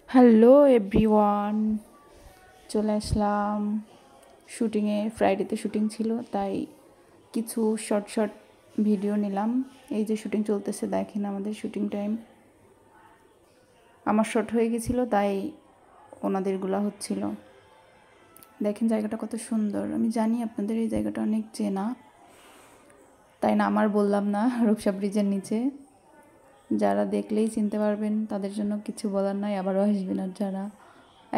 Hello everyone, চলে আসলাম শুটিংয়ে। ফ্রাইডেতে shooting ছিল, তাই কিছু শর্ট শর্ট ভিডিও নিলাম। এই যে শুটিং চলতেছে, দেখেন আমাদের শুটিং টাইম। আমার শর্ট হয়ে গেছিলো, তাই ওনাদেরগুলা হচ্ছিল। দেখেন জায়গাটা কত সুন্দর। আমি জানি আপনাদের এই জায়গাটা অনেক চেনা, তাই না আমার বললাম না। রূপসা ব্রিজের নিচে, যারা দেখলেই চিনতে পারবেন, তাদের জন্য কিছু বলার নাই, আবারও আসবেন। আর যারা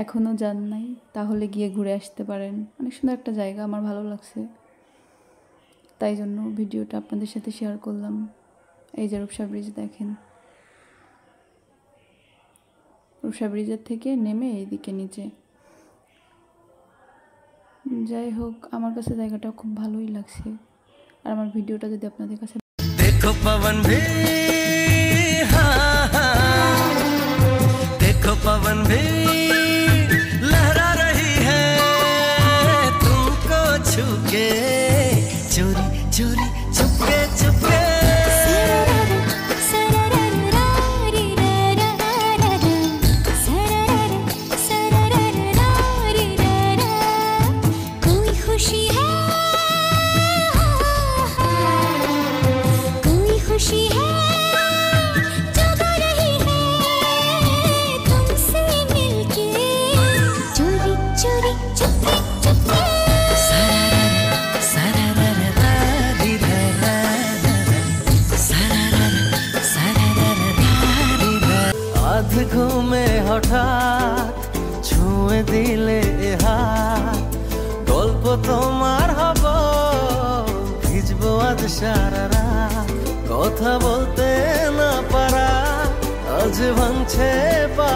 এখনও যান নাই, তাহলে গিয়ে ঘুরে আসতে পারেন। অনেক সুন্দর একটা জায়গা, আমার ভালো লাগছে, তাই জন্য ভিডিওটা আপনাদের সাথে শেয়ার করলাম। এই যে রূপসা ব্রিজ দেখেন, রূপসা ব্রিজের থেকে নেমে এইদিকে নিচে। যাই হোক, আমার কাছে জায়গাটা খুব ভালোই লাগছে। আর আমার ভিডিওটা যদি আপনাদের কাছে देखो पवन भी हाँ, हाँ, देखो पवन भी लहरा रही है तुमको छू के, चोरी चोरी चुपके चुपके। ঘুমে হঠাৎ ছুঁয়ে দিলে এ হাত, গল্প তোমার হব, ভিজবো আজ সারা রাত। কথা বলতে না পারা আজ ভাঙছে পা,